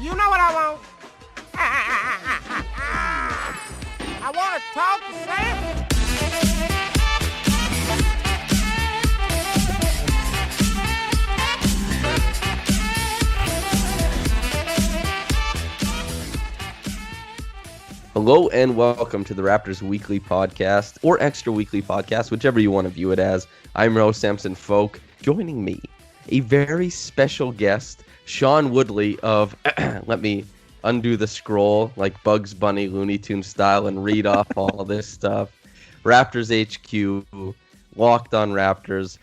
You know what I want? I want to talk to Sam. Hello and welcome to the Raptors Weekly Podcast, or Extra Weekly Podcast, whichever you want to view it as. I'm your host, Samson Folk. Joining me, a very special guest, Sean Woodley of, let me undo the scroll like Bugs Bunny Looney Tunes style and read off all of this stuff. Raptors HQ, Locked on Raptors,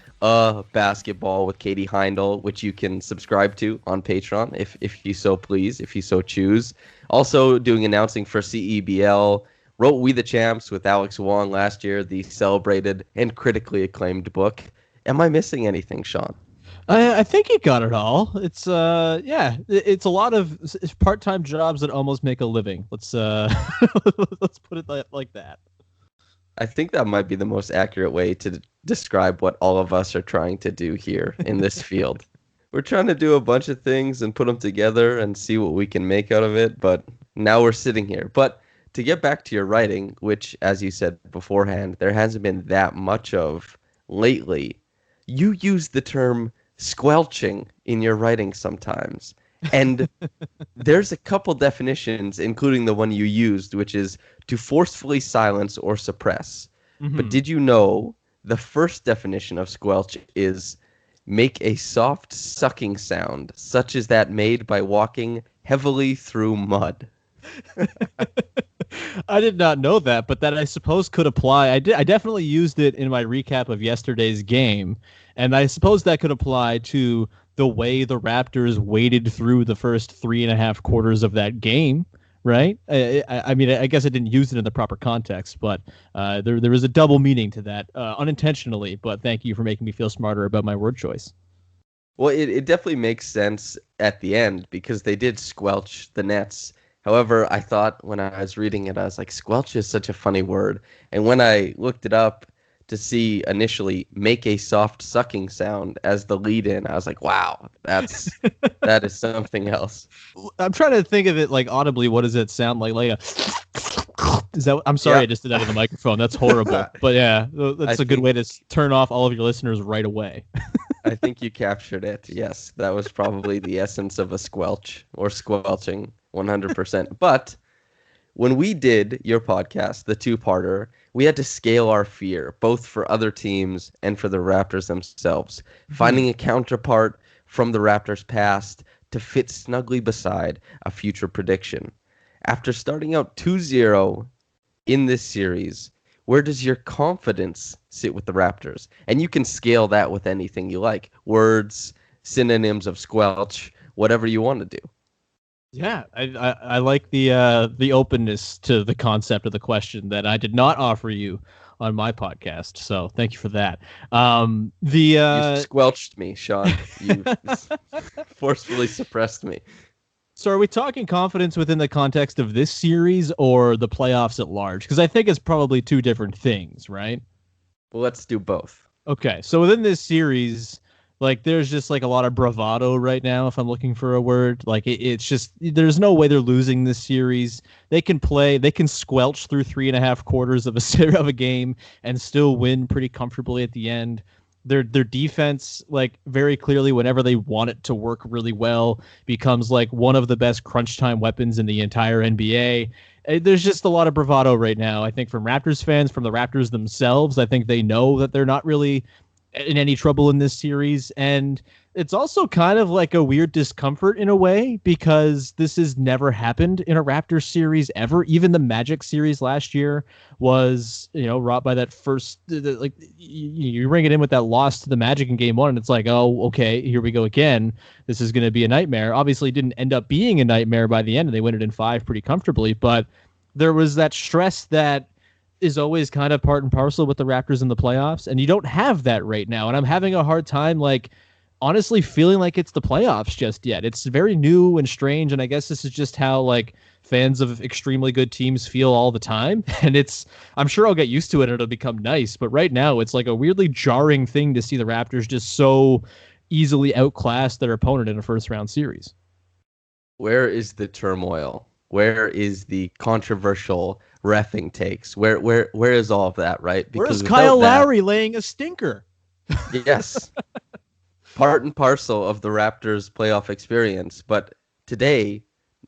basketball with Katie Heindel, which you can subscribe to on Patreon if you so please, if you so choose. Also doing announcing for CEBL, wrote We the Champs with Alex Wong last year, the celebrated and critically acclaimed book. Am I missing anything, Sean? I think you got it all. It's it's a lot of part-time jobs that almost make a living. Let's let's put it like that. I think that might be the most accurate way to describe what all of us are trying to do here in this field. We're trying to do a bunch of things and put them together and see what we can make out of it, but now we're sitting here. But to get back to your writing, which, as you said beforehand, there hasn't been that much of lately, you use the term squelching in your writing sometimes. And there's a couple definitions, including the one you used, which is to forcefully silence or suppress. Mm-hmm. But did you know the first definition of squelch is make a soft sucking sound, such as that made by walking heavily through mud? I did not know that, but that I suppose could apply. I definitely used it in my recap of yesterday's game, and I suppose that could apply to the way the Raptors waded through the first 3.5 quarters of that game, right? I mean, I guess I didn't use it in the proper context, but there was a double meaning to that, unintentionally, but thank you for making me feel smarter about my word choice. Well, it definitely makes sense at the end, because they did squelch the Nets. However, I thought when I was reading it, I was like, squelch is such a funny word. And when I looked it up to see initially make a soft sucking sound as the lead in, I was like, wow, that is something else. I'm trying to think of it like audibly. What does it sound like? Like a is that? I'm sorry, yeah. I just did that in the microphone. That's horrible. But yeah, that's a good way to turn off all of your listeners right away. I think you captured it. Yes, that was probably the essence of a squelch or squelching 100%. But when we did your podcast, the two-parter, we had to scale our fear, both for other teams and for the Raptors themselves. Mm-hmm. Finding a counterpart from the Raptors' past to fit snugly beside a future prediction. After starting out 2-0 in this series, where does your confidence sit with the Raptors? And you can scale that with anything you like. Words, synonyms of squelch, whatever you want to do. Yeah, I like the openness to the concept of the question that I did not offer you on my podcast. So thank you for that. You squelched me, Sean. You forcefully suppressed me. So are we talking confidence within the context of this series or the playoffs at large? Because I think it's probably two different things, right? Well, let's do both. Okay, so within this series, like, there's just like a lot of bravado right now, if I'm looking for a word. Like, it's just, there's no way they're losing this series. They can squelch through 3.5 quarters of a game and still win pretty comfortably at the end. Their defense, like, very clearly, whenever they want it to work really well, becomes like one of the best crunch time weapons in the entire NBA. There's just a lot of bravado right now, I think, from Raptors fans, from the Raptors themselves. I think they know that they're not really in any trouble in this series, and it's also kind of like a weird discomfort in a way, because this has never happened in a Raptors series ever. Even the Magic series last year was, wrought by that first, like, you bring it in with that loss to the Magic in game 1, and it's like, oh, okay, here we go again. This is going to be a nightmare. Obviously, it didn't end up being a nightmare by the end, and they win it in 5 pretty comfortably, but there was that stress that is always kind of part and parcel with the Raptors in the playoffs, and you don't have that right now. And I'm having a hard time, like, honestly feeling like it's the playoffs just yet. It's very new and strange, and I guess this is just how, like, fans of extremely good teams feel all the time. And I'm sure I'll get used to it and it'll become nice, but right now it's like a weirdly jarring thing to see the Raptors just so easily outclass their opponent in a first round series. Where is the turmoil? Where is the controversial reffing takes? Where is all of that, right? Where's Because Kyle without that, Lowry laying a stinker? yes, part and parcel of the Raptors playoff experience, but today,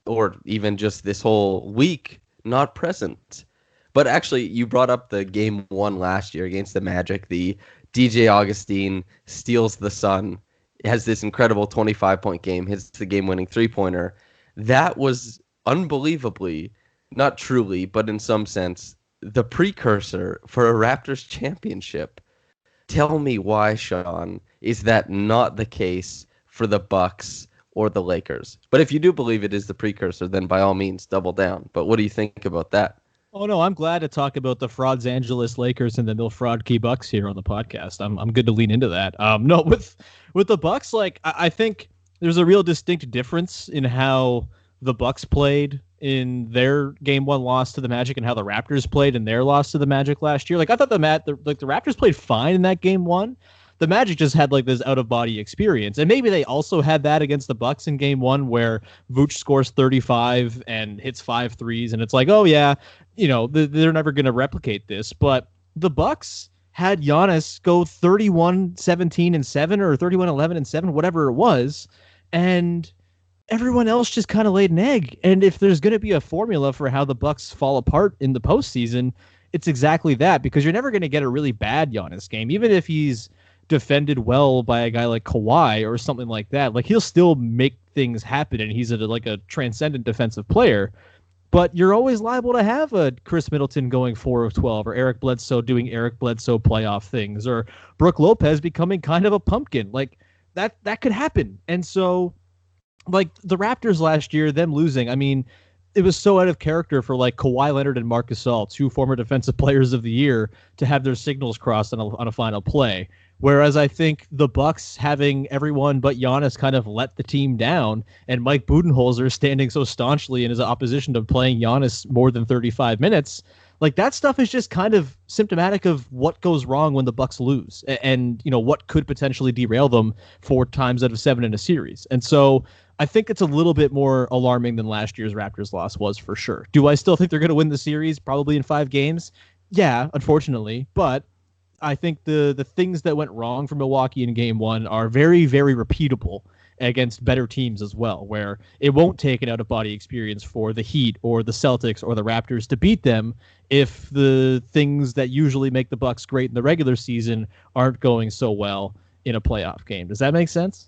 or even just this whole week, not present. But actually, you brought up the game one last year against the Magic. The DJ Augustine steals the Sun, has this incredible 25-point game, hits the game-winning three-pointer. That was unbelievably, not truly, but in some sense, the precursor for a Raptors championship. Tell me why, Sean, is that not the case for the Bucks or the Lakers? But if you do believe it is the precursor, then by all means, double down. But what do you think about that? Oh no, I'm glad to talk about the Frauds Angeles Lakers and the Milfraud Bucks here on the podcast. I'm good to lean into that. No, with the Bucks, like I think there's a real distinct difference in how the Bucks played in their game one loss to the Magic and how the Raptors played in their loss to the Magic last year. Like I thought the Raptors played fine in that game one. The Magic just had like this out of body experience, and maybe they also had that against the Bucks in game one, where Vooch scores 35 and hits 5 threes, and it's like, oh yeah, they're never going to replicate this. But the Bucks had Giannis go 31-17-7 or 31-11-7, whatever it was, and everyone else just kind of laid an egg. And if there's going to be a formula for how the Bucks fall apart in the postseason, it's exactly that, because you're never going to get a really bad Giannis game, even if he's defended well by a guy like Kawhi or something like that. Like he'll still make things happen, and he's a transcendent defensive player. But you're always liable to have a Chris Middleton going 4 of 12, or Eric Bledsoe doing Eric Bledsoe playoff things, or Brooke Lopez becoming kind of a pumpkin. Like that could happen. And so, like the Raptors last year, them losing, I mean, it was so out of character for like Kawhi Leonard and Marc Gasol, two former defensive players of the year, to have their signals crossed on a final play. Whereas I think the Bucks, having everyone but Giannis kind of let the team down, and Mike Budenholzer standing so staunchly in his opposition to playing Giannis more than 35 minutes, like that stuff is just kind of symptomatic of what goes wrong when the Bucks lose, and what could potentially derail them 4 times out of 7 in a series. And so I think it's a little bit more alarming than last year's Raptors loss was, for sure. Do I still think they're going to win the series? Probably in 5 games. Yeah, unfortunately, but I think the things that went wrong for Milwaukee in game one are very, very repeatable against better teams as well, where it won't take an out-of-body experience for the Heat or the Celtics or the Raptors to beat them if the things that usually make the Bucks great in the regular season aren't going so well in a playoff game. Does that make sense?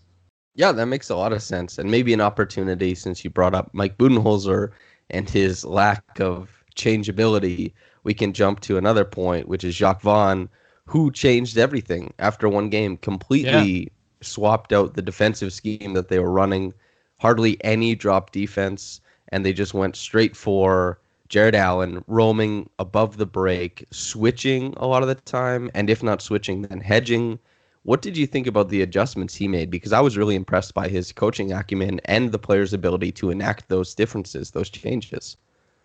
Yeah, that makes a lot of sense. And maybe an opportunity, since you brought up Mike Budenholzer and his lack of changeability, we can jump to another point, which is Jacques Vaughn, who changed everything after one game, completely swapped out the defensive scheme that they were running, hardly any drop defense, and they just went straight for Jared Allen, roaming above the break, switching a lot of the time, and if not switching, then hedging. What did you think about the adjustments he made? Because I was really impressed by his coaching acumen and the players' ability to enact those differences, those changes.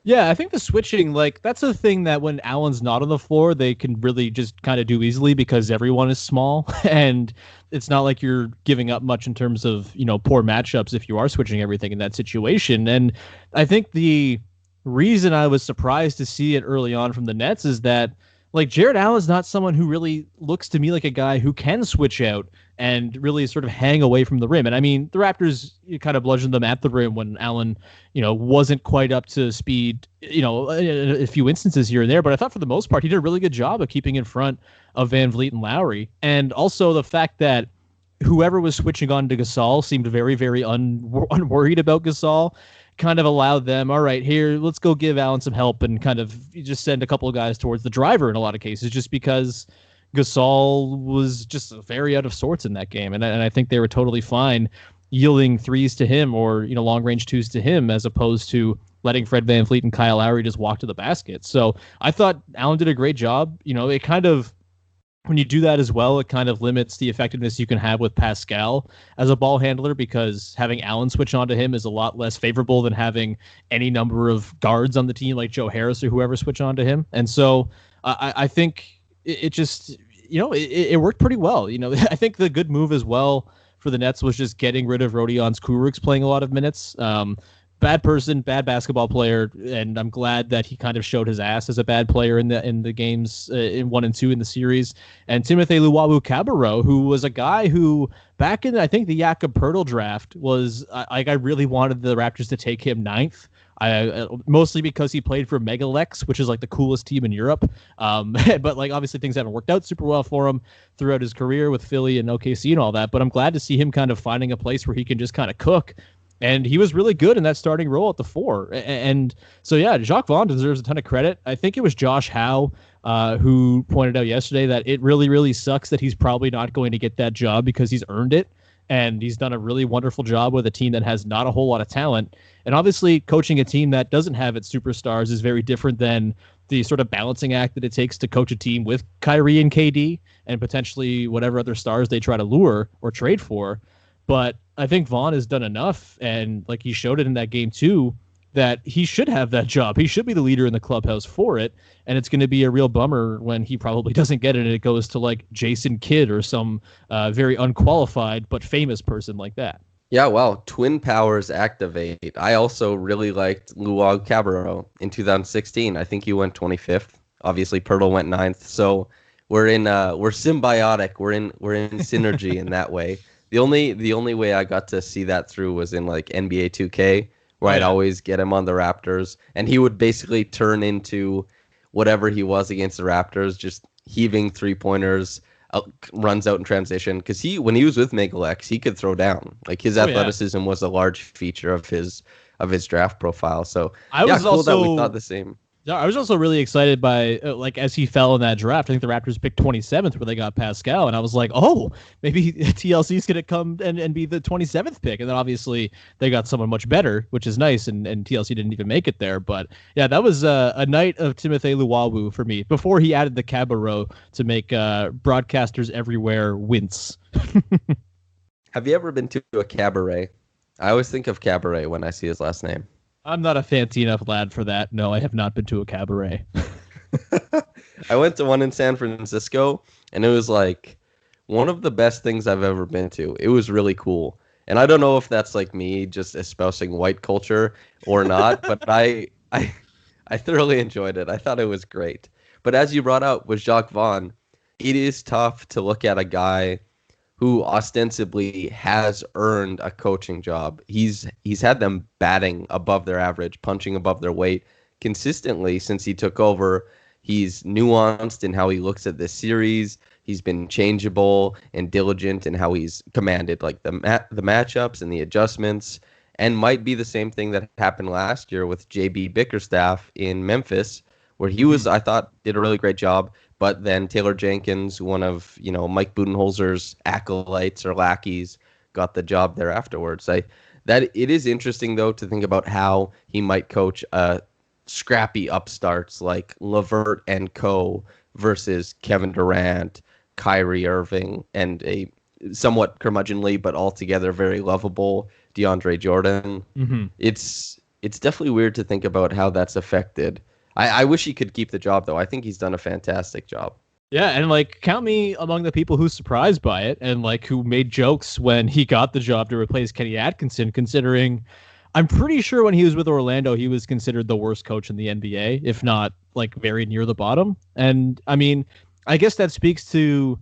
Yeah, I think the switching, like, that's a thing that when Allen's not on the floor, they can really just kind of do easily because everyone is small. And it's not like you're giving up much in terms of, poor matchups if you are switching everything in that situation. And I think the reason I was surprised to see it early on from the Nets is that, like, Jared Allen's not someone who really looks to me like a guy who can switch out and really sort of hang away from the rim. And I mean, the Raptors kind of bludgeoned them at the rim when Allen, wasn't quite up to speed, a few instances here and there. But I thought for the most part, he did a really good job of keeping in front of Van Vliet and Lowry. And also the fact that whoever was switching on to Gasol seemed very, very unworried about Gasol, kind of allowed them, all right, here, let's go give Allen some help and kind of just send a couple of guys towards the driver in a lot of cases, just because Gasol was just very out of sorts in that game. And I think they were totally fine yielding threes to him or, long range twos to him, as opposed to letting Fred VanVleet and Kyle Lowry just walk to the basket. So I thought Allen did a great job. It kind of, when you do that as well, it kind of limits the effectiveness you can have with Pascal as a ball handler, because having Allen switch onto him is a lot less favorable than having any number of guards on the team like Joe Harris or whoever switch onto him. And so I think it just, it worked pretty well. I think the good move as well for the Nets was just getting rid of Rodion Kurucs playing a lot of minutes. Bad person, bad basketball player, and I'm glad that he kind of showed his ass as a bad player in the games in 1 and 2 in the series. And Timothy Luwawu-Cabarrot, who was a guy who back in I think the Jakob Poeltl draft was I really wanted the Raptors to take him 9th. Mostly because he played for Megalex, which is like the coolest team in Europe. But like obviously things haven't worked out super well for him throughout his career with Philly and OKC and all that. But I'm glad to see him kind of finding a place where he can just kind of cook. And he was really good in that starting role at the 4. And so, yeah, Jacques Vaughn deserves a ton of credit. I think it was Josh Howe who pointed out yesterday that it really, really sucks that he's probably not going to get that job because he's earned it. And he's done a really wonderful job with a team that has not a whole lot of talent. And obviously, coaching a team that doesn't have its superstars is very different than the sort of balancing act that it takes to coach a team with Kyrie and KD and potentially whatever other stars they try to lure or trade for. But I think Vaughn has done enough, and like he showed it in that game too, that he should have that job. He should be the leader in the clubhouse for it, and it's going to be a real bummer when he probably doesn't get it and it goes to like Jason Kidd or some very unqualified but famous person like that. Yeah, well, twin powers activate. I also really liked Luwawu-Cabarrot in 2016. I think he went 25th. Obviously, Poeltl went 9th. So we're symbiotic. We're in synergy in that way. The only way I got to see that through was in like NBA 2K, where I'd always get him on the Raptors, and he would basically turn into whatever he was against the Raptors, just heaving 3-pointers, runs out in transition. Because when he was with Megalex, he could throw down. Like his athleticism was a large feature of his draft profile. So cool that we thought the same. Yeah, I was also really excited by, as he fell in that draft. I think the Raptors picked 27th where they got Pascal, and I was like, oh, maybe TLC's going to come and be the 27th pick. And then obviously they got someone much better, which is nice, and TLC didn't even make it there. But yeah, that was a night of Timothy Luwawu for me, before he added the Cabarrot to make broadcasters everywhere wince. Have you ever been to a cabaret? I always think of cabaret when I see his last name. I'm not a fancy enough lad for that. No, I have not been to a cabaret. I went to one in San Francisco, and it was like one of the best things I've ever been to. It was really cool. And I don't know if that's like me just espousing white culture or not, but I thoroughly enjoyed it. I thought it was great. But as you brought out with Jacques Vaughn, it is tough to look at a guy who ostensibly has earned a coaching job. He's had them batting above their average, punching above their weight consistently since he took over. He's nuanced in how he looks at this series. He's been changeable and diligent in how he's commanded like the matchups and the adjustments, and might be the same thing that happened last year with JB Bickerstaff in Memphis, where he was, I thought, did a really great job. But then Taylor Jenkins, one of Mike Budenholzer's acolytes or lackeys, got the job there afterwards. That it is interesting though to think about how he might coach scrappy upstarts like LeVert and Co. versus Kevin Durant, Kyrie Irving, and a somewhat curmudgeonly but altogether very lovable DeAndre Jordan. Mm-hmm. It's definitely weird to think about how that's affected. I wish he could keep the job, though. I think he's done a fantastic job. Yeah, and count me among the people who's surprised by it and who made jokes when he got the job to replace Kenny Atkinson, considering I'm pretty sure when he was with Orlando, he was considered the worst coach in the NBA, if not very near the bottom. And I mean, I guess that speaks to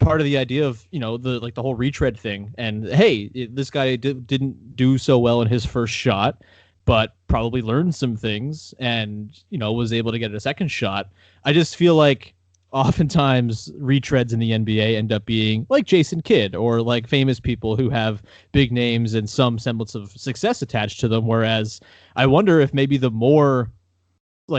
part of the idea of, the whole retread thing. And hey, this guy didn't do so well in his first shot, but probably learned some things and, was able to get a second shot. I just feel like oftentimes retreads in the NBA end up being like Jason Kidd or famous people who have big names and some semblance of success attached to them. Whereas I wonder if maybe the more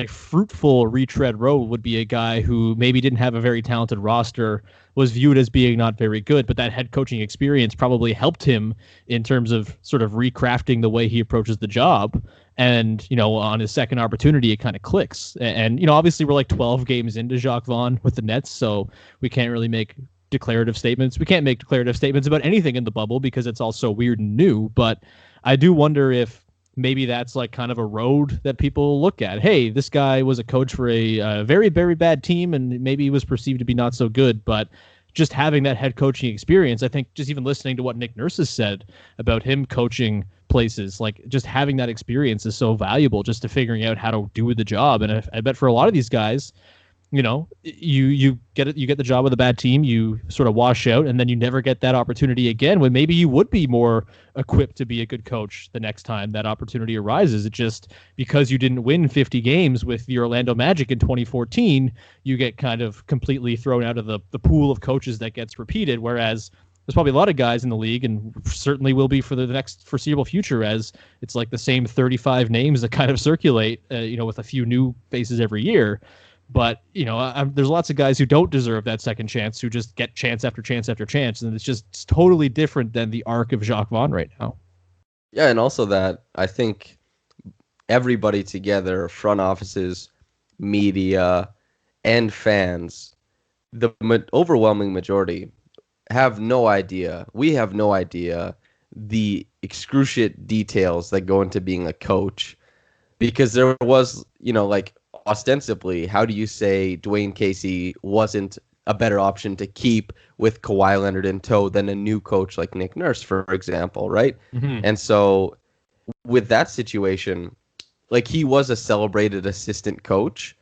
fruitful retread road would be a guy who maybe didn't have a very talented roster, was viewed as being not very good, but that head coaching experience probably helped him in terms of sort of recrafting the way he approaches the job. And, on his second opportunity, it kind of clicks. And, obviously we're 12 games into Jacques Vaughn with the Nets, so we can't really make declarative statements. We can't make declarative statements about anything in the bubble because it's all so weird and new. But I do wonder if maybe that's kind of a road that people look at. Hey, this guy was a coach for a very, very bad team, and maybe he was perceived to be not so good, but just having that head coaching experience. I think just even listening to what Nick Nurse has said about him coaching places, like just having that experience is so valuable just to figuring out how to do the job. And I bet for a lot of these guys, you know, you get it, you get the job with a bad team, you sort of wash out, and then you never get that opportunity again when maybe you would be more equipped to be a good coach the next time that opportunity arises. It just, because you didn't win 50 games with the Orlando Magic in 2014, you get kind of completely thrown out of the pool of coaches that gets repeated. Whereas there's probably a lot of guys in the league, and certainly will be for the next foreseeable future, as it's like the same 35 names that kind of circulate, you know, with a few new faces every year. But, you know, there's lots of guys who don't deserve that second chance, who just get chance after chance after chance. And it's totally different than the arc of Jacques Vaughn right now. Yeah, and also that I think everybody together, front offices, media, and fans, the overwhelming majority have no idea. We have no idea the excruciating details that go into being a coach, because there was, you know, like, ostensibly, how do you say Dwayne Casey wasn't a better option to keep with Kawhi Leonard in tow than a new coach like Nick Nurse, for example, right? Mm-hmm. And so with that situation, like, he was a celebrated assistant coach,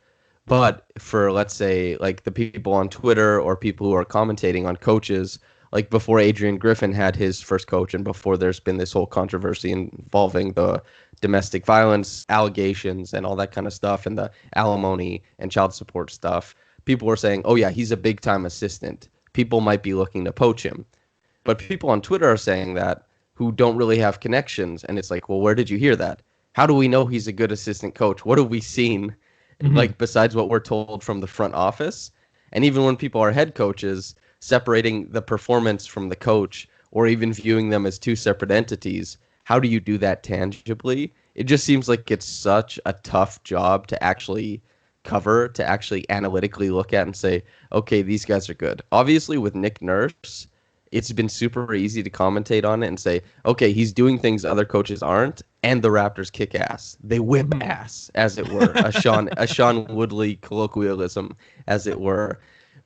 but for, let's say, like the people on Twitter or people who are commentating on coaches, like before Adrian Griffin had his first coach and before there's been this whole controversy involving the domestic violence allegations and all that kind of stuff and the alimony and child support stuff, people were saying, oh yeah, he's a big time assistant. People might be looking to poach him. But people on Twitter are saying that who don't really have connections. And it's like, well, where did you hear that? How do we know he's a good assistant coach? What have we seen, like, besides what we're told from the front office? And even when people are head coaches, separating the performance from the coach, or even viewing them as two separate entities, how do you do that tangibly? It just seems like it's such a tough job to actually cover, to actually analytically look at and say, okay, these guys are good. Obviously, with Nick Nurse, it's been super easy to commentate on it and say, okay, he's doing things other coaches aren't, and the Raptors kick ass. They whip ass, as it were. a Sean Woodley colloquialism, as it were.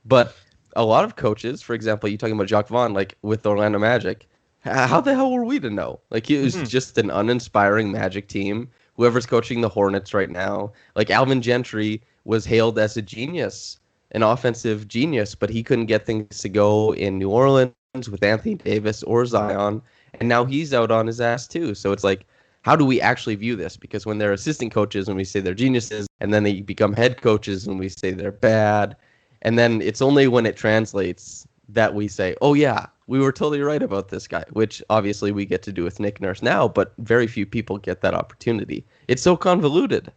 But a lot of coaches, for example, you talking about Jacques Vaughn, like with the Orlando Magic, how the hell were we to know? Like, it was just an uninspiring Magic team. Whoever's coaching the Hornets right now, like Alvin Gentry was hailed as a genius, an offensive genius, but he couldn't get things to go in New Orleans with Anthony Davis or Zion, and now he's out on his ass too. So it's like, how do we actually view this? Because when they're assistant coaches and we say they're geniuses, and then they become head coaches and we say they're bad, and then it's only when it translates that we say, oh yeah, we were totally right about this guy, which obviously we get to do with Nick Nurse now, but very few people get that opportunity. It's so convoluted.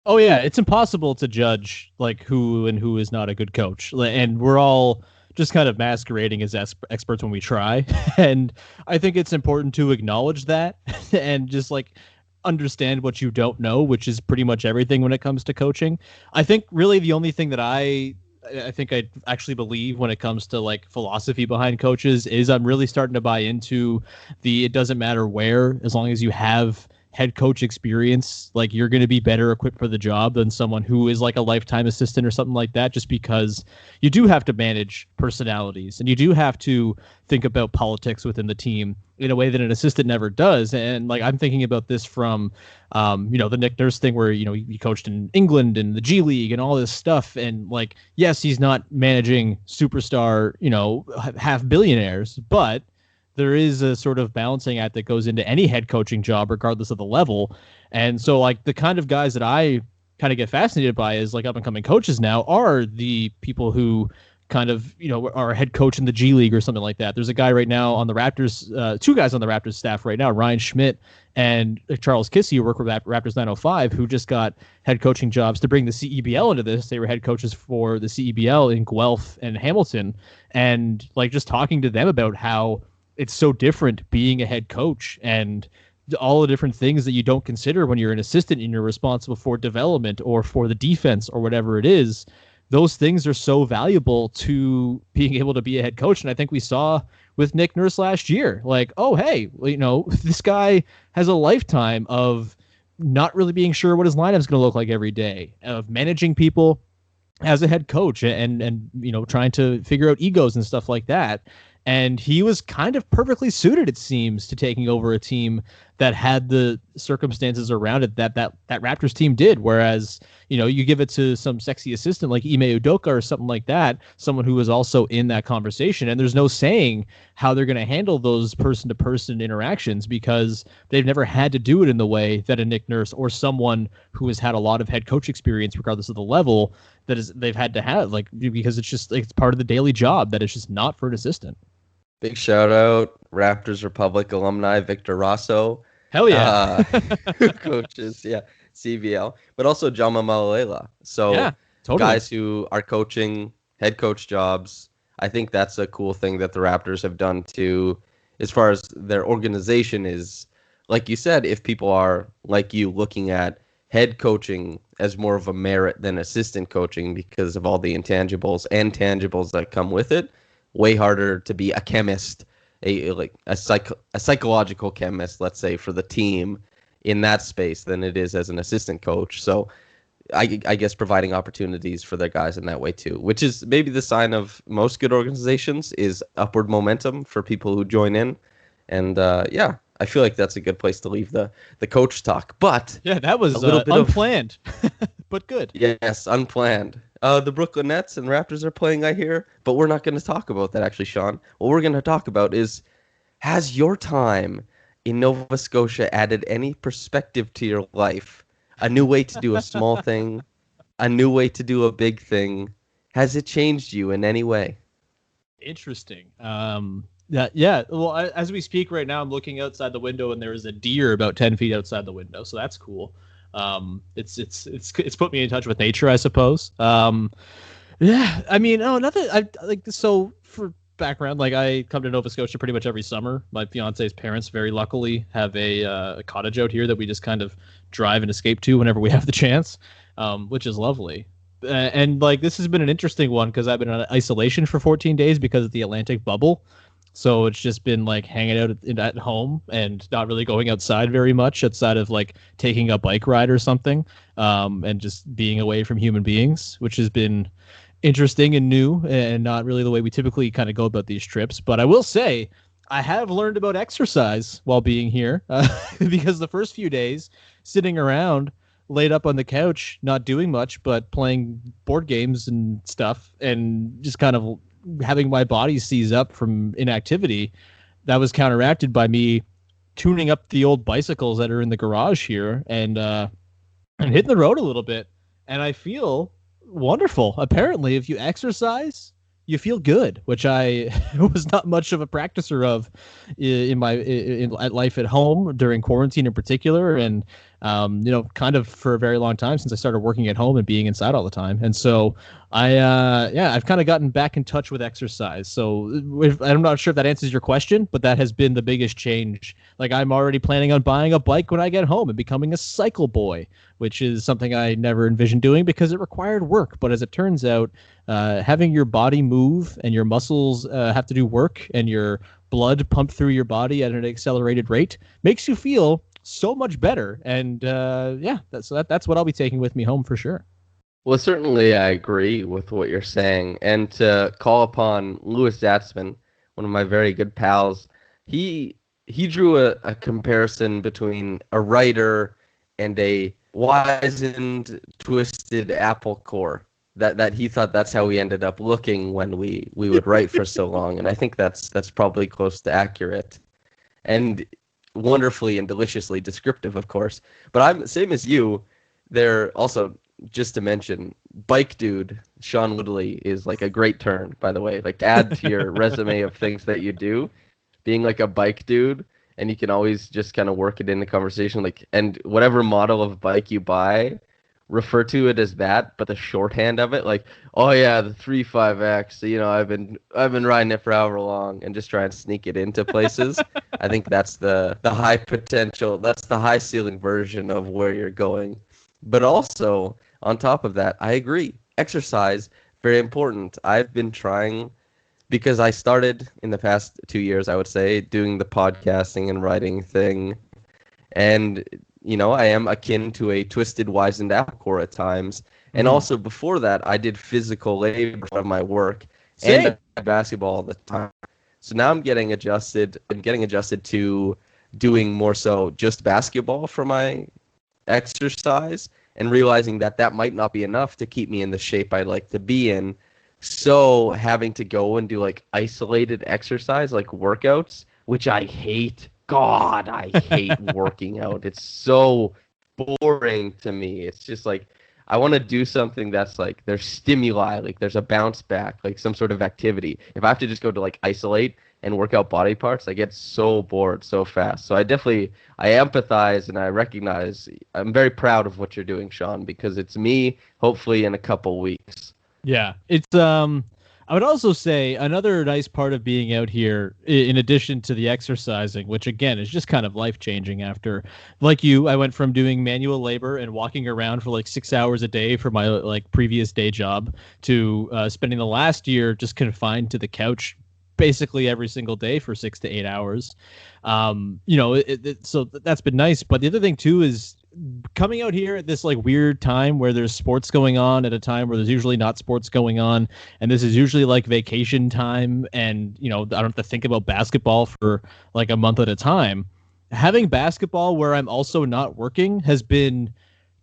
Oh yeah, it's impossible to judge like who and who is not a good coach. And we're all just kind of masquerading as experts when we try. And I think it's important to acknowledge that and just like understand what you don't know, which is pretty much everything when it comes to coaching. I think really the only thing that I think I actually believe when it comes to like philosophy behind coaches is I'm really starting to buy into it doesn't matter where, as long as you have head coach experience, like you're going to be better equipped for the job than someone who is like a lifetime assistant or something like that, just because you do have to manage personalities and you do have to think about politics within the team in a way that an assistant never does. And like, I'm thinking about this from, the Nick Nurse thing where, he coached in England and the G League and all this stuff. And like, yes, he's not managing superstar, half billionaires, but there is a sort of balancing act that goes into any head coaching job, regardless of the level. And so like the kind of guys that I kind of get fascinated by as like up and coming coaches now are the people who kind of, are a head coach in the G League or something like that. There's a guy right now on the Raptors, two guys on the Raptors staff right now, Ryan Schmidt and Charles Kissy, who work with Raptors 905, who just got head coaching jobs to bring the CEBL into this. They were head coaches for the CEBL in Guelph and Hamilton. And like just talking to them about how it's so different being a head coach and all the different things that you don't consider when you're an assistant and you're responsible for development or for the defense or whatever it is. Those things are so valuable to being able to be a head coach. And I think we saw with Nick Nurse last year, like, oh, hey, this guy has a lifetime of not really being sure what his lineup is going to look like every day, of managing people, as a head coach and trying to figure out egos and stuff like that. And he was kind of perfectly suited, it seems, to taking over a team that had the circumstances around it that Raptors team did. Whereas, you give it to some sexy assistant like Ime Udoka or something like that, someone who was also in that conversation. And there's no saying how they're going to handle those person-to-person interactions because they've never had to do it in the way that a Nick Nurse or someone who has had a lot of head coach experience, regardless of the level, they've had to have, because it's part of the daily job that it's just not for an assistant. Big shout out, Raptors Republic alumni Victor Rosso. Hell yeah. Who coaches, CVL, but also Jama Malalela. So yeah, totally. Guys who are coaching head coach jobs, I think that's a cool thing that the Raptors have done too, as far as their organization is. Like you said, if people are like you looking at head coaching as more of a merit than assistant coaching because of all the intangibles and tangibles that come with it, way harder to be a chemist, a psychological chemist, let's say, for the team in that space than it is as an assistant coach. So I guess providing opportunities for their guys in that way too, which is maybe the sign of most good organizations, is upward momentum for people who join in. And I feel like that's a good place to leave the coach talk. But yeah, that was a little bit unplanned, but good. Yes, unplanned. The Brooklyn Nets and Raptors are playing, I hear, but we're not going to talk about that, actually, Sean. What we're going to talk about is, has your time in Nova Scotia added any perspective to your life? A new way to do a small thing, a new way to do a big thing. Has it changed you in any way? Interesting. Yeah. Well, as we speak right now, I'm looking outside the window, and there is a deer about 10 feet outside the window, so that's cool. It's put me in touch with nature, I suppose. Yeah, I mean, nothing. So for background, I come to Nova Scotia pretty much every summer. My fiance's parents, very luckily, have a cottage out here that we just kind of drive and escape to whenever we have the chance, which is lovely. And this has been an interesting one because I've been in isolation for 14 days because of the Atlantic bubble. So it's just been hanging out at home and not really going outside very much outside of taking a bike ride or something, and just being away from human beings, which has been interesting and new and not really the way we typically kind of go about these trips. But I will say I have learned about exercise while being here because the first few days sitting around laid up on the couch, not doing much, but playing board games and stuff and just kind of having my body seize up from inactivity, that was counteracted by me tuning up the old bicycles that are in the garage here and hitting the road a little bit. And I feel wonderful. Apparently, if you exercise, you feel good, which I was not much of a practicer of in life at home during quarantine in particular. And, kind of for a very long time since I started working at home and being inside all the time. And so I've kind of gotten back in touch with exercise. So I'm not sure if that answers your question, but that has been the biggest change. I'm already planning on buying a bike when I get home and becoming a cycle boy, which is something I never envisioned doing because it required work. But as it turns out, having your body move and your muscles have to do work and your blood pump through your body at an accelerated rate makes you feel so much better. And that's what I'll be taking with me home for sure. Well, certainly I agree with what you're saying. And to call upon Louis Zatzman, one of my very good pals, he drew a comparison between a writer and a wizened, twisted apple core. That he thought that's how we ended up looking when we would write for so long. And I think that's probably close to accurate. And wonderfully and deliciously descriptive, of course. But I'm same as you. They're also, just to mention, bike dude Sean Woodley is a great turn, by the way. To add to your resume of things that you do, being a bike dude, and you can always just kind of work it in the conversation. And whatever model of bike you buy, refer to it as that, but the shorthand of it, oh yeah, the 35X. I've been riding it for however long, and just try and sneak it into places. I think that's the high potential. That's the high ceiling version of where you're going. But also on top of that, I agree. Exercise, very important. I've been trying, because I started in the past 2 years, I would say, doing the podcasting and writing thing, and I am akin to a twisted, wizened apple core at times, And also before that, I did physical labor of my work and basketball all the time. So now I'm getting adjusted. I'm getting adjusted to doing more so just basketball for my exercise and realizing that that might not be enough to keep me in the shape I'd like to be in. So having to go and do like isolated exercise, like workouts, which I hate. God, I hate working out. It's so boring to me. It's just like I want to do something that's like there's stimuli, like there's a bounce back, like some sort of activity. If I have to just go to like isolate and work out body parts, I get so bored so fast. So I empathize and I recognize. I'm very proud of what you're doing, Sean, because it's me hopefully in a couple weeks. Yeah, it's I would also say another nice part of being out here, in addition to the exercising, which again is just kind of life-changing after, like you, I went from doing manual labor and walking around for like 6 hours a day for my like previous day job to spending the last year just confined to the couch basically every single day for 6 to 8 hours. So that's been nice. But the other thing too is coming out here at this like weird time where there's sports going on at a time where there's usually not sports going on, and this is usually like vacation time, and I don't have to think about basketball for like a month at a time. Having basketball where I'm also not working has been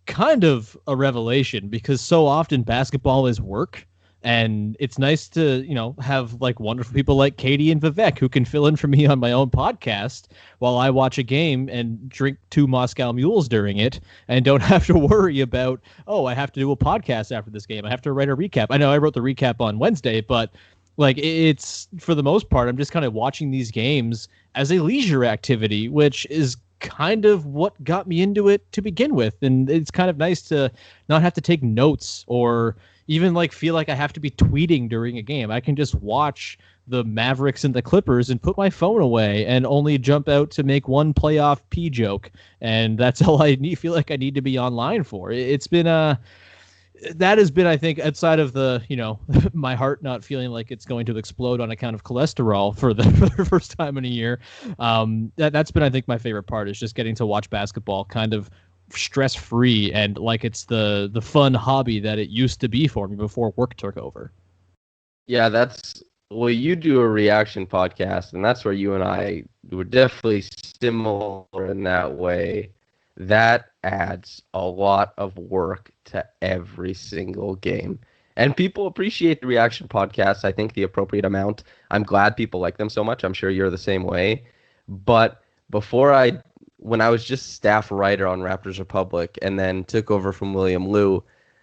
kind of a revelation, because so often basketball is work. And it's nice to, have like wonderful people like Katie and Vivek who can fill in for me on my own podcast while I watch a game and drink 2 Moscow Mules during it, and don't have to worry about, I have to do a podcast after this game. I have to write a recap. I know I wrote the recap on Wednesday, but like it's for the most part, I'm just kind of watching these games as a leisure activity, which is kind of what got me into it to begin with. And it's kind of nice to not have to take notes or even like feel like I have to be tweeting during a game. I can just watch the Mavericks and the Clippers and put my phone away and only jump out to make one playoff P joke. And that's all I feel like I need to be online for. It's been that has been, I think, outside of the, my heart not feeling like it's going to explode on account of cholesterol for the first time in a year. That's been, I think, my favorite part, is just getting to watch basketball kind of stress-free and like it's the fun hobby that it used to be for me before work took over. Yeah, you do a reaction podcast, and that's where you and I were definitely similar in that way. That adds a lot of work to every single game. And people appreciate the reaction podcasts, I think, the appropriate amount. I'm glad people like them so much. I'm sure you're the same way. But when I was just staff writer on Raptors Republic and then took over from William Liu,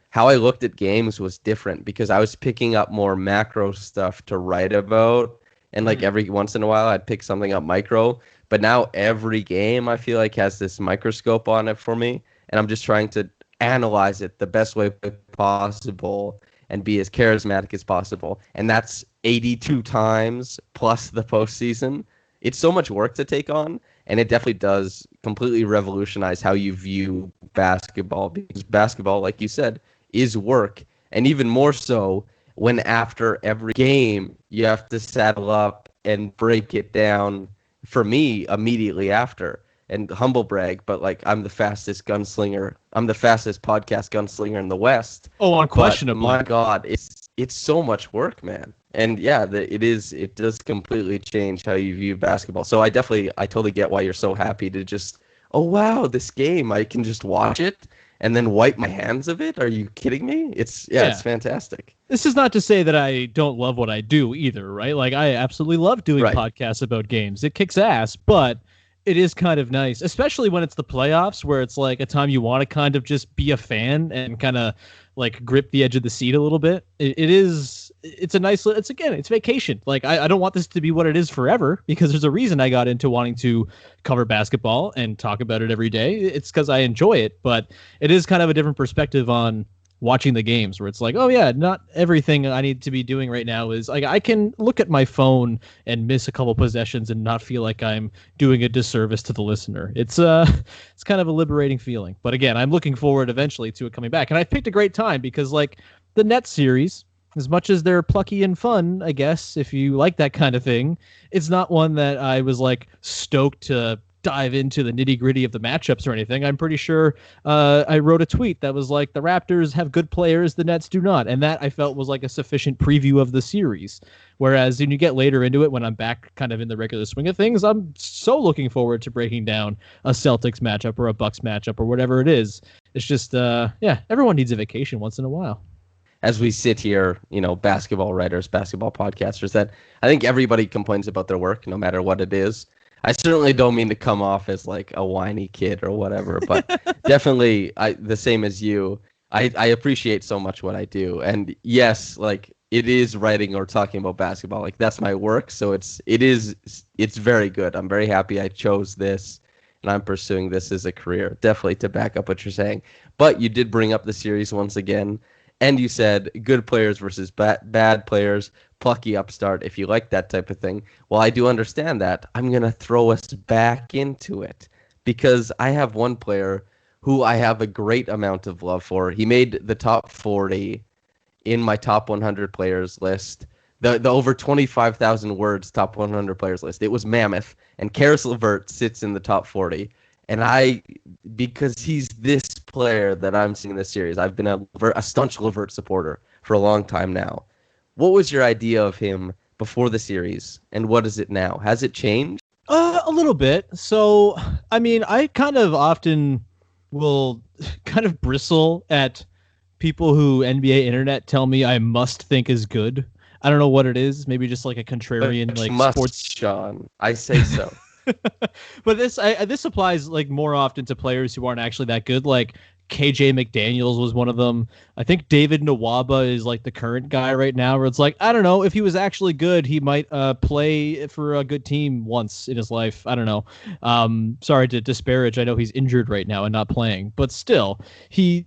how I looked at games was different, because I was picking up more macro stuff to write about. And like every once in a while, I'd pick something up micro. But now every game, I feel like, has this microscope on it for me. And I'm just trying to analyze it the best way possible and be as charismatic as possible. And that's 82 times plus the postseason. It's so much work to take on. And it definitely does completely revolutionize how you view basketball, because basketball, like you said, is work. And even more so when after every game, you have to saddle up and break it down, for me, immediately after. And humble brag, but like I'm the fastest gunslinger. I'm the fastest podcast gunslinger in the West. Oh, unquestionably. But my God, it's so much work, man. And yeah, it does completely change how you view basketball. So I totally get why you're so happy to just, oh wow, this game, I can just watch it and then wipe my hands of it. Are you kidding me? It's fantastic. This is not to say that I don't love what I do either, right? Like I absolutely love doing podcasts about games. It kicks ass, but it is kind of nice, especially when it's the playoffs, where it's like a time you want to kind of just be a fan and kind of like grip the edge of the seat a little bit. It's a nice, it's vacation. Like I don't want this to be what it is forever, because there's a reason I got into wanting to cover basketball and talk about it every day. It's because I enjoy it, but it is kind of a different perspective on watching the games, where it's like, oh yeah, not everything I need to be doing right now is like, I can look at my phone and miss a couple possessions and not feel like I'm doing a disservice to the listener. It's kind of a liberating feeling. But again, I'm looking forward eventually to it coming back. And I picked a great time, because like the Nets series, as much as they're plucky and fun, I guess, if you like that kind of thing, it's not one that I was like stoked to dive into the nitty gritty of the matchups or anything. I'm pretty sure I wrote a tweet that was like, the Raptors have good players, the Nets do not. And that I felt was like a sufficient preview of the series. Whereas when you get later into it, when I'm back kind of in the regular swing of things, I'm so looking forward to breaking down a Celtics matchup or a Bucks matchup or whatever it is. It's just, everyone needs a vacation once in a while. As we sit here, basketball writers, basketball podcasters, that I think everybody complains about their work, no matter what it is. I certainly don't mean to come off as like a whiny kid or whatever, but definitely the same as you. I appreciate so much what I do. And yes, like it is writing or talking about basketball. Like that's my work. So it's very good. I'm very happy I chose this and I'm pursuing this as a career, definitely to back up what you're saying. But you did bring up the series once again. And you said good players versus bad players, plucky upstart, if you like that type of thing. Well, I do understand that. I'm going to throw us back into it because I have one player who I have a great amount of love for. He made the top 40 in my top 100 players list, the over 25,000 words top 100 players list. It was mammoth, and Caris LeVert sits in the top 40. And because he's this player that I'm seeing in this series, I've been a staunch LeVert supporter for a long time now. What was your idea of him before the series, and what is it now? Has it changed? A little bit. So, I mean, I kind of often will kind of bristle at people who NBA internet tell me I must think is good. I don't know what it is. Maybe just like a contrarian, like sports. Sean, I say so. But this applies like more often to players who aren't actually that good. Like KJ McDaniels was one of them. I think David Nwaba is like the current guy right now where it's like, I don't know, if he was actually good, he might play for a good team once in his life. I don't know. Sorry to disparage. I know he's injured right now and not playing, but still,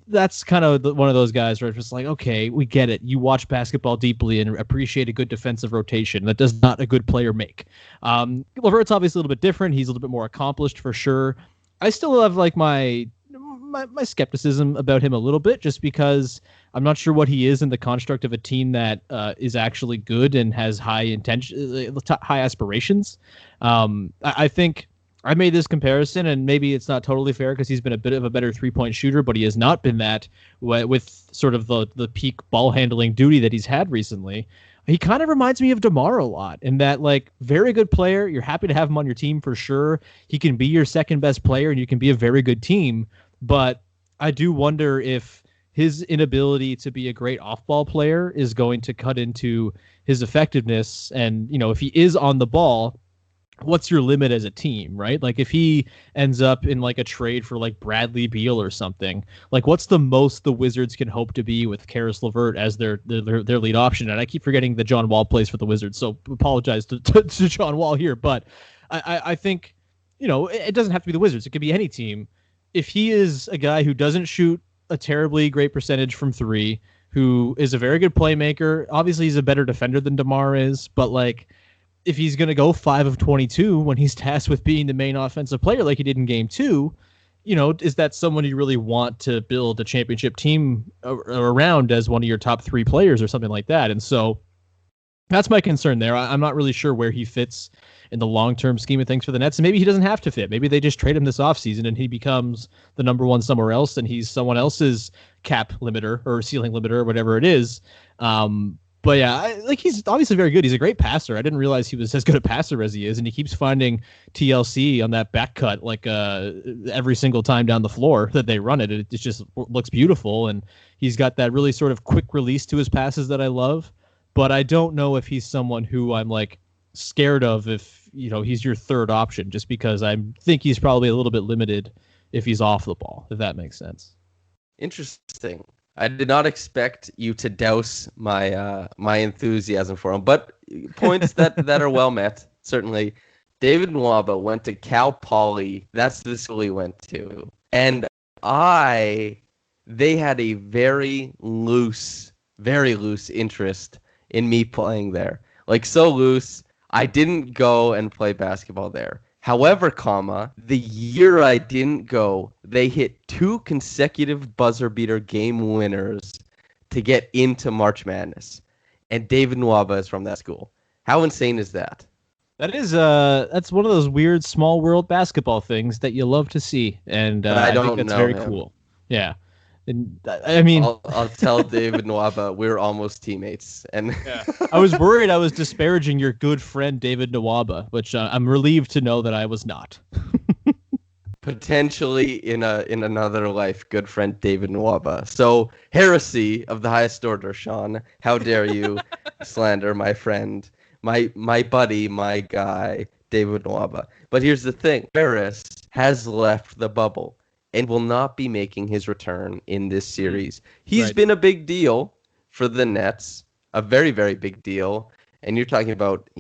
that's kind of one of those guys where it's just like, okay, we get it. You watch basketball deeply and appreciate a good defensive rotation. That does not a good player make. LeVert's obviously a little bit different. He's a little bit more accomplished for sure. I still have like my skepticism about him a little bit, just because I'm not sure what he is in the construct of a team that is actually good and has high aspirations. I think I made this comparison, and maybe it's not totally fair because he's been a bit of a better 3-point shooter, but he has not been that with sort of the peak ball handling duty that he's had recently. He kind of reminds me of DeMar a lot in that, like, very good player. You're happy to have him on your team for sure. He can be your second best player and you can be a very good team. But I do wonder if his inability to be a great off-ball player is going to cut into his effectiveness. And, if he is on the ball, what's your limit as a team, right? Like if he ends up in like a trade for like Bradley Beal or something, like what's the most the Wizards can hope to be with Caris LeVert as their lead option? And I keep forgetting that John Wall plays for the Wizards, so apologize to John Wall here. But I think, it doesn't have to be the Wizards. It could be any team. If he is a guy who doesn't shoot a terribly great percentage from three, who is a very good playmaker, obviously he's a better defender than DeMar is, but like, if he's going to go 5 of 22 when he's tasked with being the main offensive player like he did in game 2, is that someone you really want to build a championship team around as one of your top 3 players or something like that? And so that's my concern there. I'm not really sure where he fits in the long-term scheme of things for the Nets. And maybe he doesn't have to fit. Maybe they just trade him this offseason and he becomes the number one somewhere else and he's someone else's cap limiter or ceiling limiter or whatever it is. But yeah, he's obviously very good. He's a great passer. I didn't realize he was as good a passer as he is, and he keeps finding TLC on that back cut every single time down the floor that they run it. It just looks beautiful, and he's got that really sort of quick release to his passes that I love. But I don't know if he's someone who I'm like scared of if he's your third option, just because I think he's probably a little bit limited if he's off the ball, if that makes sense. Interesting. I did not expect you to douse my my enthusiasm for him, but points that are well met, certainly. David Nwaba went to Cal Poly. That's the school he went to. And they had a very loose interest in me playing there. Like, so loose, I didn't go and play basketball there. However, the year I didn't go, they hit 2 consecutive buzzer beater game winners to get into March Madness. And David Nwaba is from that school. How insane is that? That's one of those weird small world basketball things that you love to see, and But I I think don't that's know very him. cool. Yeah, and I mean, I'll tell David Nwaba we're almost teammates, and yeah. I was worried I was disparaging your good friend David Nawaba, which I'm relieved to know that I was not. potentially in another life, good friend David Nwaba. So heresy of the highest order, Sean. How dare you slander my friend, my buddy, my guy, David Nwaba. But here's the thing: Harris has left the bubble and will not be making his return in this series. He's Right. been a big deal for the Nets, a very, very big deal. And you're talking about,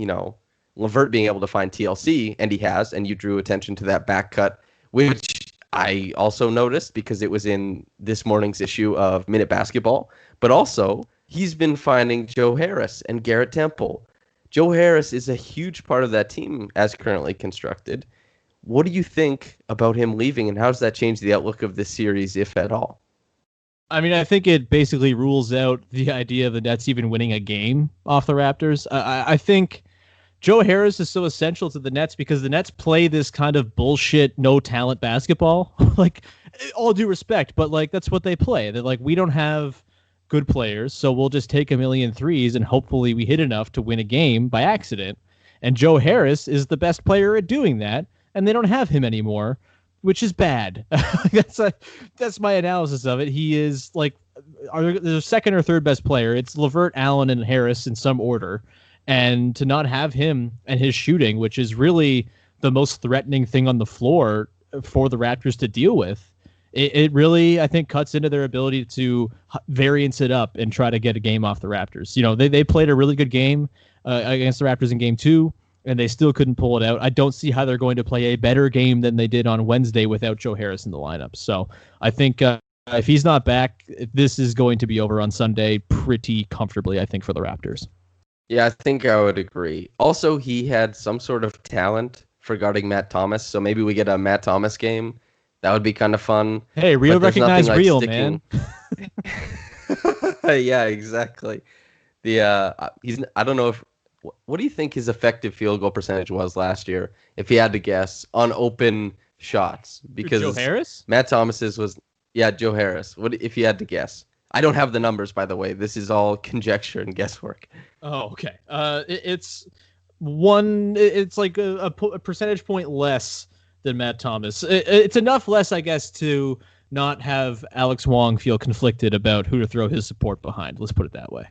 Levert being able to find TLC, and he has, and you drew attention to that back cut, which I also noticed because it was in this morning's issue of Minute Basketball. But also, he's been finding Joe Harris and Garrett Temple. Joe Harris is a huge part of that team as currently constructed. What do you think about him leaving, and how does that change the outlook of this series, if at all? I mean, I think it basically rules out the idea of the Nets even winning a game off the Raptors. I think Joe Harris is so essential to the Nets because the Nets play this kind of bullshit, no talent basketball. Like, all due respect, but like that's what they play. They're like, we don't have good players, so we'll just take a million threes and hopefully we hit enough to win a game by accident. And Joe Harris is the best player at doing that, and they don't have him anymore, which is bad. That's my analysis of it. He is like the second or third best player. It's Levert, Allen, and Harris in some order, and to not have him and his shooting, which is really the most threatening thing on the floor for the Raptors to deal with, it really, I think, cuts into their ability to variance it up and try to get a game off the Raptors. They played a really good game against the Raptors in game 2, and they still couldn't pull it out. I don't see how they're going to play a better game than they did on Wednesday without Joe Harris in the lineup. So I think if he's not back, this is going to be over on Sunday pretty comfortably, I think, for the Raptors. Yeah, I think I would agree. Also, he had some sort of talent for guarding Matt Thomas, so maybe we get a Matt Thomas game. That would be kind of fun. Hey, real But there's nothing recognize like real, sticking. man. Yeah, exactly. He's. I don't know if. What do you think his effective field goal percentage was last year, if he had to guess, on open shots? Because Joe Harris? Matt Thomas's was, yeah, Joe Harris. What if you had to guess? I don't have the numbers, by the way. This is all conjecture and guesswork. Oh, okay. It's one. It's like a percentage point less than Matt Thomas. It's enough less, I guess, to not have Alex Wong feel conflicted about who to throw his support behind. Let's put it that way.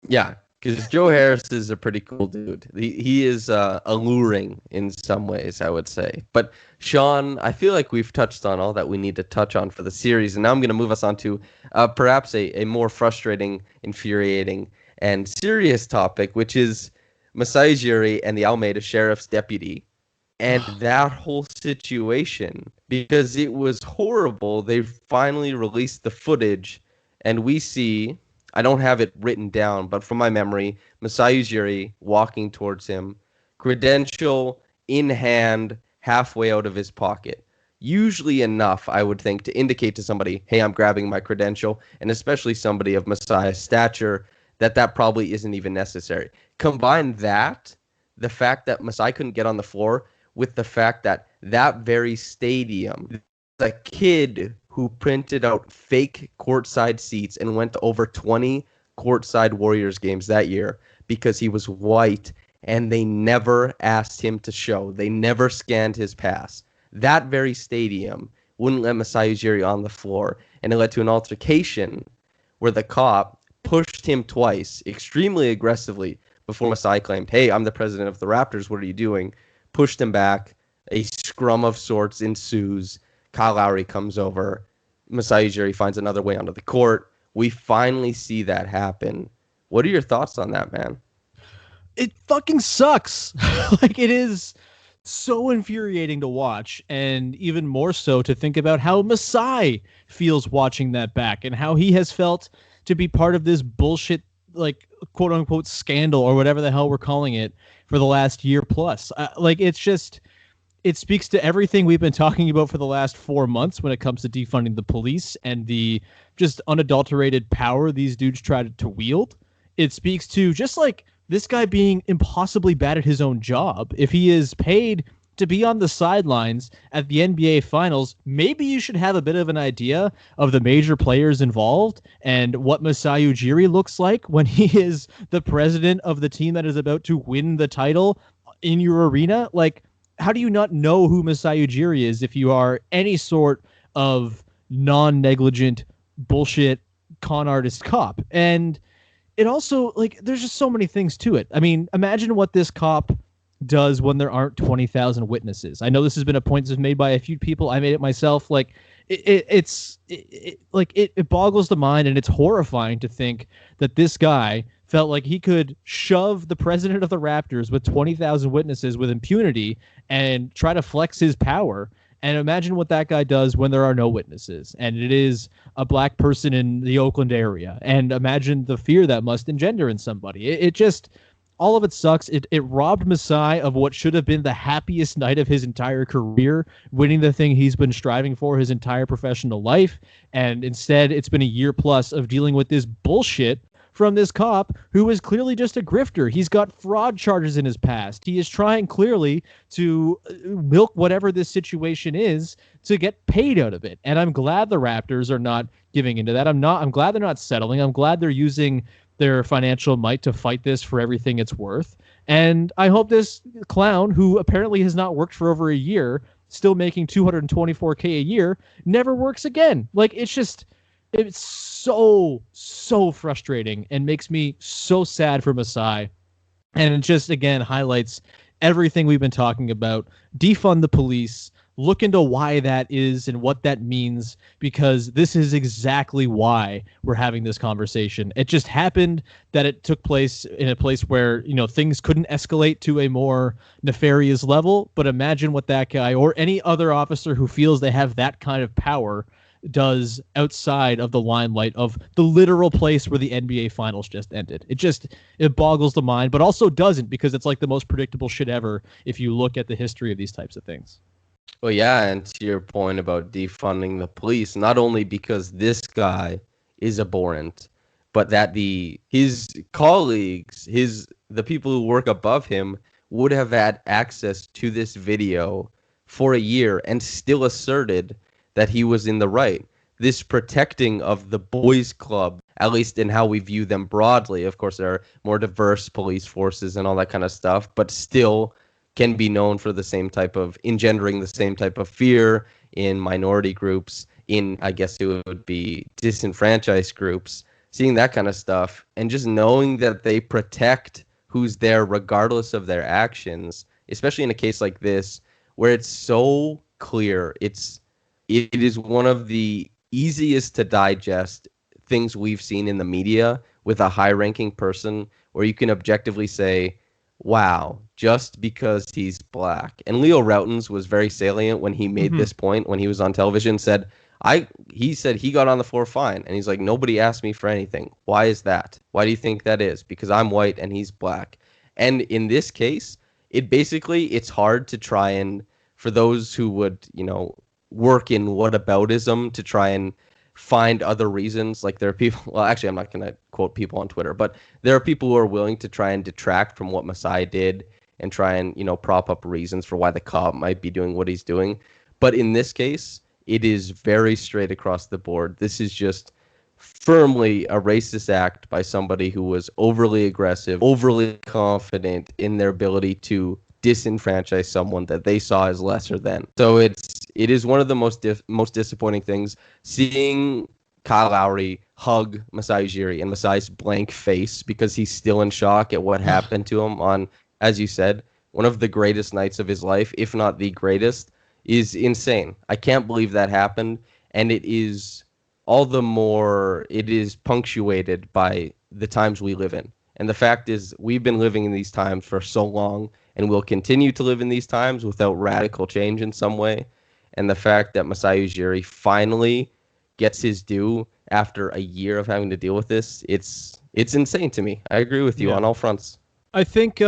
Yeah, because Joe Harris is a pretty cool dude. He is alluring in some ways, I would say. But Sean, I feel like we've touched on all that we need to touch on for the series, and now I'm going to move us on to perhaps a more frustrating, infuriating, and serious topic, which is Masai Ujiri and the Almeida Sheriff's deputy. And that whole situation, because it was horrible, they finally released the footage, and we see, I don't have it written down, but from my memory, Masai Ujiri walking towards him, credential in hand, halfway out of his pocket. Usually enough, I would think, to indicate to somebody, hey, I'm grabbing my credential, and especially somebody of Masai's stature, that probably isn't even necessary. Combine that, the fact that Masai couldn't get on the floor, with the fact that that very stadium, the kid who printed out fake courtside seats and went to over 20 courtside Warriors games that year because he was white, and they never asked him to show. They never scanned his pass. That very stadium wouldn't let Masai Ujiri on the floor, and it led to an altercation where the cop pushed him twice, extremely aggressively, before Masai claimed, hey, I'm the president of the Raptors, what are you doing? Pushed him back. A scrum of sorts ensues. Kyle Lowry comes over. Masai Ujiri finds another way onto the court. We finally see that happen. What are your thoughts on that, man? It fucking sucks. Like, it is so infuriating to watch, and even more so to think about how Masai feels watching that back and how he has felt to be part of this bullshit, like, quote unquote scandal or whatever the hell we're calling it for the last year plus. It speaks to everything we've been talking about for the last 4 months when it comes to defunding the police and the just unadulterated power these dudes try to wield. It speaks to just like this guy being impossibly bad at his own job. If he is paid to be on the sidelines at the NBA Finals, maybe you should have a bit of an idea of the major players involved and what Masai Ujiri looks like when he is the president of the team that is about to win the title in your arena. Like, how do you not know who Masai Ujiri is if you are any sort of non-negligent bullshit con artist cop? And it also, like, there's just so many things to it. I mean, imagine what this cop does when there aren't 20,000 witnesses. I know this has been a point that's made by a few people. I made it myself. Like, it boggles the mind, and it's horrifying to think that this guy felt like he could shove the president of the Raptors with 20,000 witnesses with impunity and try to flex his power. And imagine what that guy does when there are no witnesses, and it is a black person in the Oakland area. And imagine the fear that must engender in somebody. It just, all of it sucks. It robbed Masai of what should have been the happiest night of his entire career, winning the thing he's been striving for his entire professional life. And instead, it's been a year plus of dealing with this bullshit from this cop who is clearly just a grifter. He's got fraud charges in his past. He is trying clearly to milk whatever this situation is to get paid out of it. And I'm glad the Raptors are not giving into that. I'm glad they're not settling. I'm glad they're using their financial might to fight this for everything it's worth. And I hope this clown, who apparently has not worked for over a year, still making $224K a year, never works again. Like, it's so frustrating and makes me so sad for Masai. And it just, again, highlights everything we've been talking about. Defund the police. Look into why that is and what that means, because this is exactly why we're having this conversation. It just happened that it took place in a place where, you know, things couldn't escalate to a more nefarious level. But imagine what that guy or any other officer who feels they have that kind of power does outside of the limelight of the literal place where the NBA Finals just ended. It boggles the mind, but also doesn't, because it's like the most predictable shit ever if you look at the history of these types of things. Well, yeah, and to your point about defunding the police, not only because this guy is abhorrent, but that his colleagues, the people who work above him, would have had access to this video for a year and still asserted that he was in the right. This protecting of the boys' club, at least in how we view them broadly. Of course, there are more diverse police forces and all that kind of stuff, but still can be known for the same type of engendering the same type of fear in minority groups, in, I guess it would be disenfranchised groups, seeing that kind of stuff, and just knowing that they protect who's there regardless of their actions, especially in a case like this, where it's so clear. It is one of the easiest to digest things we've seen in the media with a high-ranking person, where you can objectively say, wow, just because he's black. And Leo Rautins was very salient when he made this point when he was on television, he said he got on the floor fine. And he's like, nobody asked me for anything. Why is that? Why do you think that is? Because I'm white and he's black. And in this case, it's hard to try and, for those who would, work in whataboutism to try and find other reasons. Like, there are people, well, actually, I'm not going to quote people on Twitter, but there are people who are willing to try and detract from what Masai did and try and, prop up reasons for why the cop might be doing what he's doing. But in this case, it is very straight across the board. This is just firmly a racist act by somebody who was overly aggressive, overly confident in their ability to disenfranchise someone that they saw as lesser than. So it is one of the most disappointing things, seeing Kyle Lowry hug Masai Ujiri and Masai's blank face because he's still in shock at what happened to him on, as you said, one of the greatest nights of his life, if not the greatest, is insane. I can't believe that happened, and it is all the more, it is punctuated by the times we live in. And the fact is, we've been living in these times for so long, and we'll continue to live in these times without radical change in some way. And the fact that Masai Ujiri finally gets his due after a year of having to deal with this, it's insane to me. I agree with you on all fronts. I think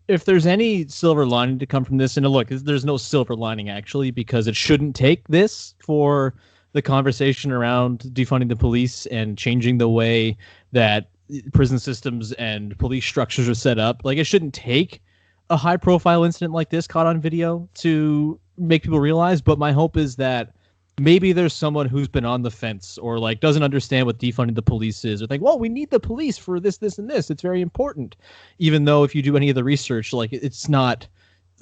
if there's any silver lining to come from this, and look, there's no silver lining actually, because it shouldn't take this for the conversation around defunding the police and changing the way that prison systems and police structures are set up. Like, it shouldn't take a high profile incident like this caught on video to make people realize. But my hope is that maybe there's someone who's been on the fence or like doesn't understand what defunding the police is, or think, well, we need the police for this, this, and this. It's very important. Even though if you do any of the research, like, it's not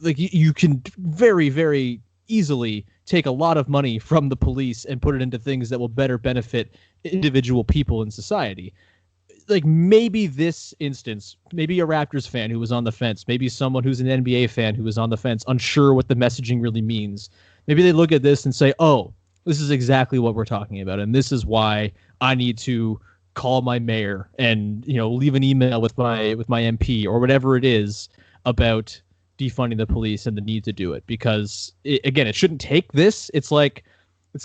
like you can very, very easily take a lot of money from the police and put it into things that will better benefit individual people in society. Like, maybe this instance, maybe a Raptors fan who was on the fence, maybe someone who's an NBA fan who was on the fence, unsure what the messaging really means. Maybe they look at this and say, oh, this is exactly what we're talking about, and this is why I need to call my mayor and, you know, leave an email with my MP or whatever it is about defunding the police and the need to do it. Because again, it shouldn't take this. It's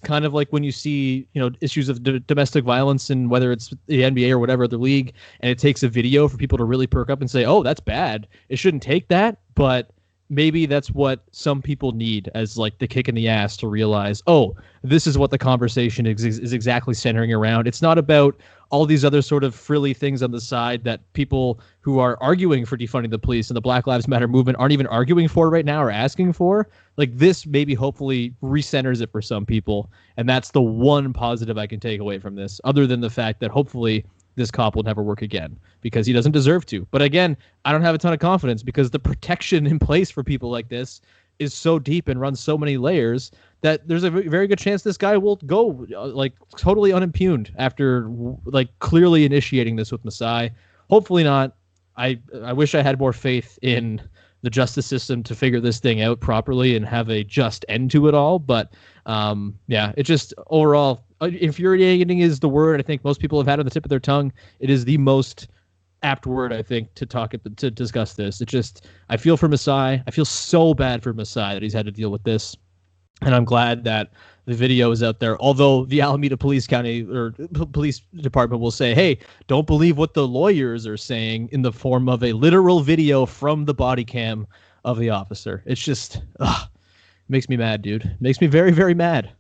kind of like when you see, you know, issues of domestic violence, and whether it's the NBA or whatever other league, and it takes a video for people to really perk up and say, oh, that's bad. It shouldn't take that, but maybe that's what some people need as like the kick in the ass to realize, oh, this is what the conversation is exactly centering around. It's not about all these other sort of frilly things on the side that people who are arguing for defunding the police and the Black Lives Matter movement aren't even arguing for right now or asking for. Like, this maybe hopefully recenters it for some people. And that's the one positive I can take away from this, other than the fact that hopefully this cop will never work again because he doesn't deserve to. But again, I don't have a ton of confidence because the protection in place for people like this is so deep and runs so many layers that there's a very good chance this guy will go like totally unimpugned after like clearly initiating this with Masai. Hopefully not. I wish I had more faith in the justice system to figure this thing out properly and have a just end to it all. But yeah, it just overall infuriating is the word I think most people have had on the tip of their tongue. It is the most apt word, I think, to discuss this. It just, I feel for Masai. I feel so bad for Masai that he's had to deal with this. And I'm glad that the video is out there. Although the Alameda Police Department will say, hey, don't believe what the lawyers are saying in the form of a literal video from the body cam of the officer. It's just, makes me mad, dude. Makes me very, very mad.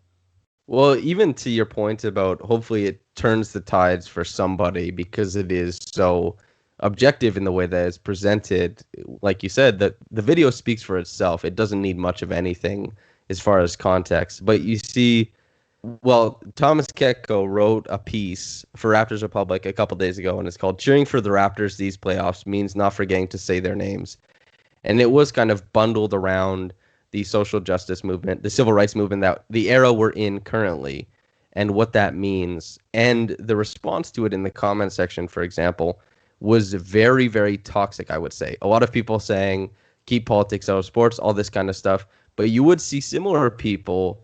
Well, even to your point about hopefully it turns the tides for somebody because it is so objective in the way that it's presented. Like you said, that the video speaks for itself. It doesn't need much of anything as far as context. But you see, well, Thomas Ketko wrote a piece for Raptors Republic a couple days ago, and it's called "Cheering for the Raptors These Playoffs Means Not Forgetting to Say Their Names." And it was kind of bundled around the social justice movement, the civil rights movement, that the era we're in currently, and what that means. And the response to it in the comment section, for example, was very, very toxic, I would say. A lot of people saying, keep politics out of sports, all this kind of stuff. But you would see similar people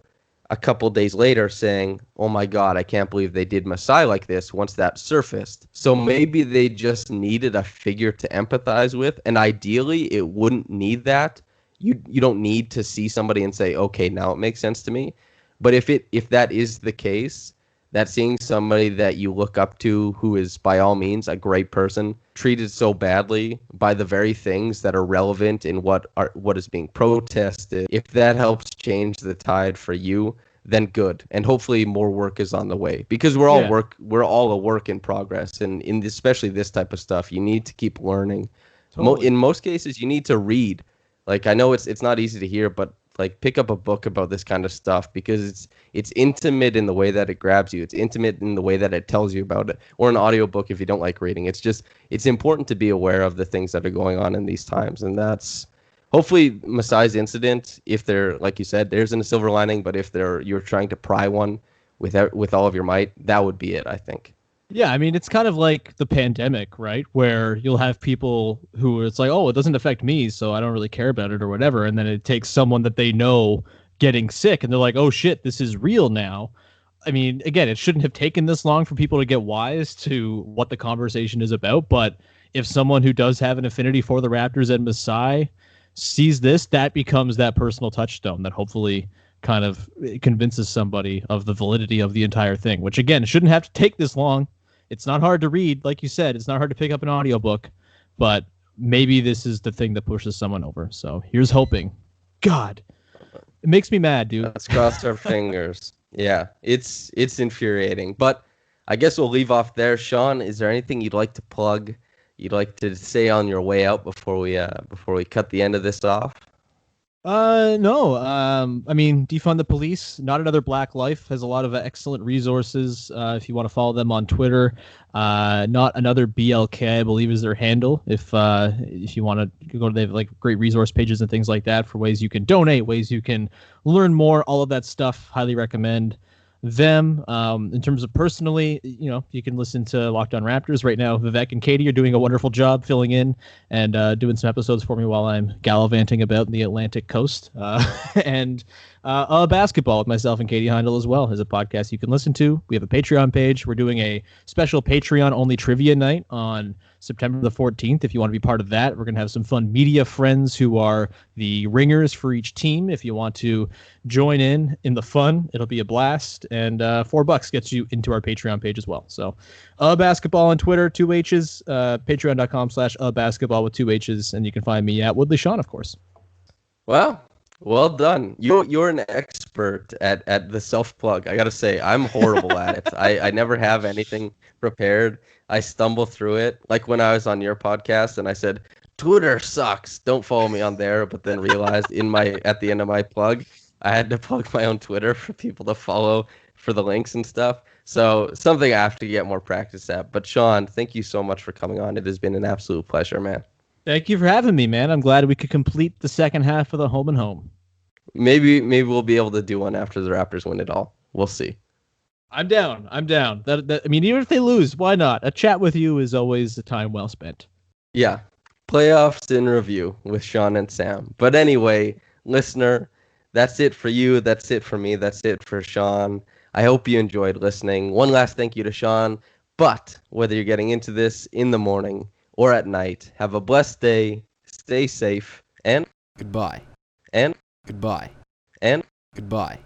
a couple days later saying, oh my God, I can't believe they did Masai like this once that surfaced. So maybe they just needed a figure to empathize with. And ideally, it wouldn't need that. You don't need to see somebody and say, okay, now it makes sense to me. But if that is the case, that seeing somebody that you look up to who is by all means a great person treated so badly by the very things that are relevant in what is being protested, if that helps change the tide for you, then good. And hopefully more work is on the way, because we're all a work in progress. And especially this type of stuff, you need to keep learning. Totally. In most cases, you need to read. Like, I know it's not easy to hear, but like, pick up a book about this kind of stuff, because it's intimate in the way that it grabs you. It's intimate in the way that it tells you about it, or an audiobook if you don't like reading. It's important to be aware of the things that are going on in these times. And that's hopefully Masai's incident, if they're, like you said, there's a silver lining, but if you're trying to pry one with all of your might, that would be it, I think. Yeah, I mean, it's kind of like the pandemic, right? Where you'll have people who it's like, oh, it doesn't affect me, so I don't really care about it or whatever. And then it takes someone that they know getting sick, and they're like, oh, shit, this is real now. I mean, again, it shouldn't have taken this long for people to get wise to what the conversation is about. But if someone who does have an affinity for the Raptors and Masai sees this, that becomes that personal touchstone that hopefully kind of convinces somebody of the validity of the entire thing, which, again, shouldn't have to take this long. It's not hard to read. Like you said, it's not hard to pick up an audiobook, but maybe this is the thing that pushes someone over. So here's hoping. God, it makes me mad, dude. Let's cross our fingers. Yeah, it's infuriating. But I guess we'll leave off there. Sean, is there anything you'd like to plug? You'd like to say on your way out before we cut the end of this off? No. I mean, defund the police. Not Another Black Life has a lot of excellent resources. If you want to follow them on Twitter, Not Another BLK, I believe, is their handle. If you want to go to, they have like great resource pages and things like that for ways you can donate, ways you can learn more, all of that stuff. Highly recommend them. In terms of personally, you can listen to Lockdown Raptors right now. Vivek and Katie are doing a wonderful job filling in and doing some episodes for me while I'm gallivanting about the Atlantic coast. And Basketball with myself and Katie Heindel as well is a podcast you can listen to. We have a Patreon page. We're doing a special Patreon only trivia night on September the 14th. If you want to be part of that, we're going to have some fun media friends who are the ringers for each team. If you want to join in the fun, it'll be a blast. And $4 gets you into our Patreon page as well. So Basketball on Twitter, 2 H's, patreon.com/basketball with 2 H's. And you can find me at Woodley Sean, of course. Wow. Well done. You're an expert at the self-plug. I got to say, I'm horrible at it. I never have anything prepared. I stumble through it. Like when I was on your podcast and I said, Twitter sucks. Don't follow me on there. But then realized at the end of my plug, I had to plug my own Twitter for people to follow for the links and stuff. So something I have to get more practice at. But Sean, thank you so much for coming on. It has been an absolute pleasure, man. Thank you for having me, man. I'm glad we could complete the second half of the Home and Home. Maybe we'll be able to do one after the Raptors win it all. We'll see. I'm down. I mean, even if they lose, why not? A chat with you is always a time well spent. Yeah. Playoffs in review with Sean and Sam. But anyway, listener, that's it for you. That's it for me. That's it for Sean. I hope you enjoyed listening. One last thank you to Sean. But whether you're getting into this in the morning or at night, have a blessed day, stay safe, and goodbye. And goodbye. And goodbye.